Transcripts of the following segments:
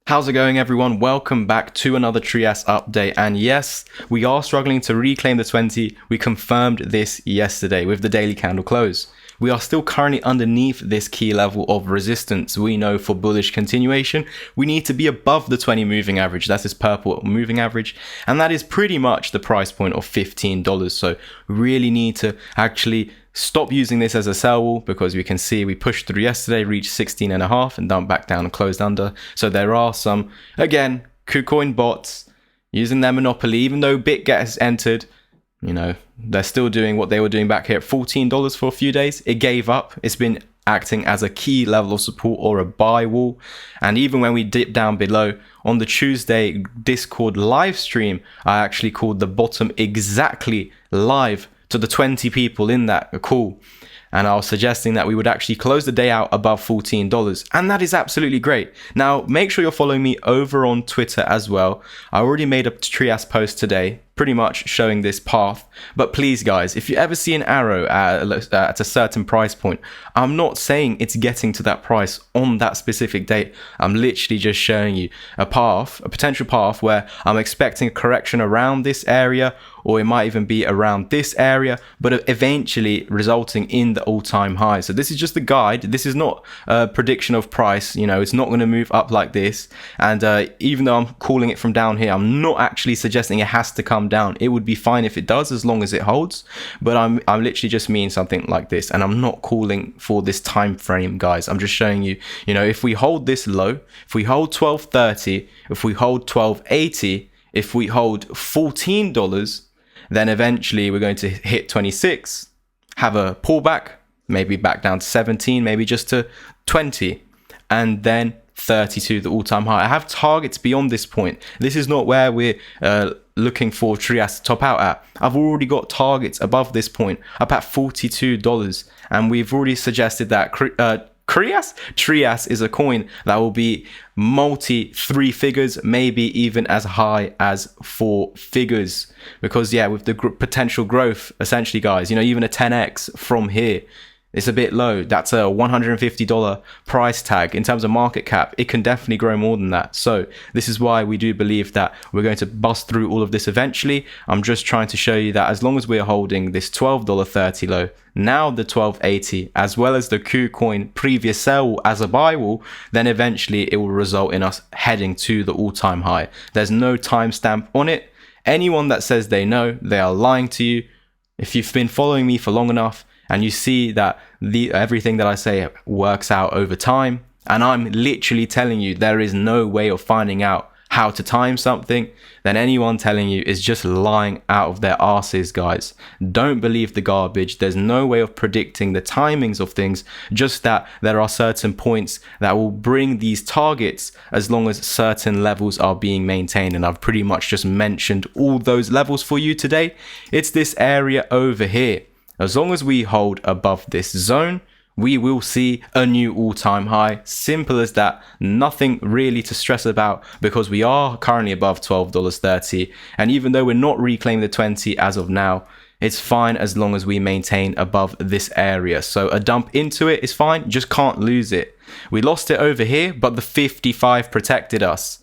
How's it going, everyone? Welcome back to another Trias update. And yes, we are struggling to reclaim the 20. We confirmed this yesterday with the daily candle close. We are still currently underneath this key level of resistance. We know for bullish continuation, we need to be above the 20 moving average. That's this purple moving average. And that is pretty much the price point of $15. So we really need to actually stop using this as a sell wall, because we can see we pushed through yesterday, reached 16.5 and dumped back down and closed under. So there are some, again, KuCoin bots using their monopoly. Even though BitGet has entered, you know, they're still doing what they were doing back here at $14 for a few days. It gave up. It's been acting as a key level of support or a buy wall. And even when we dip down below on the Tuesday Discord live stream, I actually called the bottom exactly live to the 20 people in that call, and I was suggesting that we would actually close the day out above $14, and that is absolutely great. Now make sure you're following me over on Twitter as well. I already made a Trias post today pretty much showing this path, but please guys, if you ever see an arrow at a certain price point, I'm not saying it's getting to that price on that specific date. I'm literally just showing you a path, a potential path where I'm expecting a correction around this area, or it might even be around this area, but eventually resulting in the all-time high. So this is just a guide. This is not a prediction of price. You know, it's not going to move up like this. And even though I'm calling it from down here, I'm not actually suggesting it has to come down. It would be fine if it does, as long as it holds. But I'm literally just meaning something like this, and I'm not calling for this time frame, guys. I'm just showing you, you know, if we hold this low, if we hold 12.30, if we hold 12.80, if we hold $14, then eventually we're going to hit 26, have a pullback, maybe back down to 17, maybe just to 20, and then 32, the all-time high. I have targets beyond this point. This is not where we're looking for Trias to top out at. I've already got targets above this point, up at $42, and we've already suggested that Trias is a coin that will be multi 3 figures, maybe even as high as 4 figures, because yeah, with the potential growth, essentially guys, you know, even a 10x from here, it's a bit low. That's a $150 price tag. In terms of market cap, it can definitely grow more than that. So this is why we do believe that we're going to bust through all of this eventually. I'm just trying to show you that as long as we're holding this $12.30 low, now the 12.80, as well as the KuCoin previous sell as a buy wall, then eventually it will result in us heading to the all-time high. There's no timestamp on it. Anyone that says they know, they are lying to you. If you've been following me for long enough, and you see that everything that I say works out over time, and I'm literally telling you there is no way of finding out how to time something, then anyone telling you is just lying out of their asses, guys. Don't believe the garbage. There's no way of predicting the timings of things, just that there are certain points that will bring these targets as long as certain levels are being maintained, and I've pretty much just mentioned all those levels for you today. It's this area over here. As long as we hold above this zone, we will see a new all-time high. Simple as that. Nothing really to stress about, because we are currently above $12.30. And even though we're not reclaiming the 20 as of now, it's fine as long as we maintain above this area. So a dump into it is fine. Just can't lose it. We lost it over here, but the 55 protected us.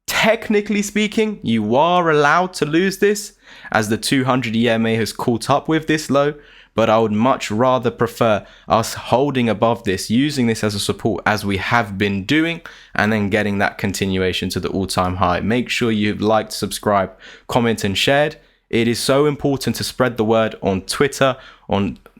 Technically speaking, you are allowed to lose this, as the 200 EMA has caught up with this low, but I would much rather prefer us holding above this, using this as a support as we have been doing, and then getting that continuation to the all-time high. Make sure you've liked, subscribed, comment and shared. It is so important to spread the word on Twitter,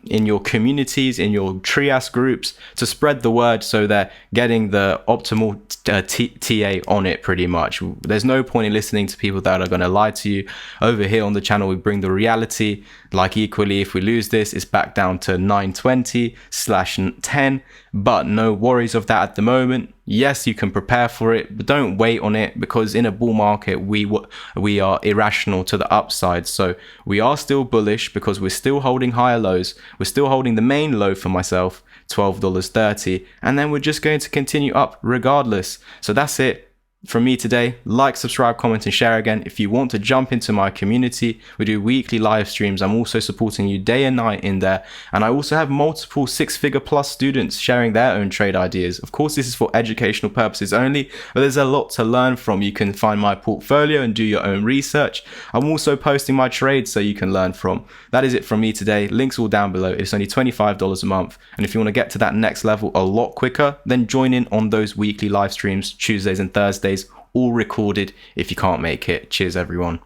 in your communities, in your Trias groups, to spread the word so they're getting the optimal TA on it pretty much. There's no point in listening to people that are going to lie to you. Over here on the channel, we bring the reality. Like equally, if we lose this, it's back down to 920/10, but no worries of that at the moment. Yes, you can prepare for it, but don't wait on it, because in a bull market, we are irrational to the upside. So we are still bullish because we're still holding higher lows. We're still holding the main low for myself, $12.30, and then we're just going to continue up regardless. So that's it. from me today, like, subscribe, comment, and share again. If you want to jump into my community, we do weekly live streams. I'm also supporting you day and night in there. And I also have multiple 6-figure plus students sharing their own trade ideas. Of course, this is for educational purposes only, but there's a lot to learn from. You can find my portfolio and do your own research. I'm also posting my trades so you can learn from. That is it from me today. Links all down below. It's only $25 a month. And if you want to get to that next level a lot quicker, then join in on those weekly live streams, Tuesdays and Thursdays, all recorded if you can't make it. Cheers, everyone.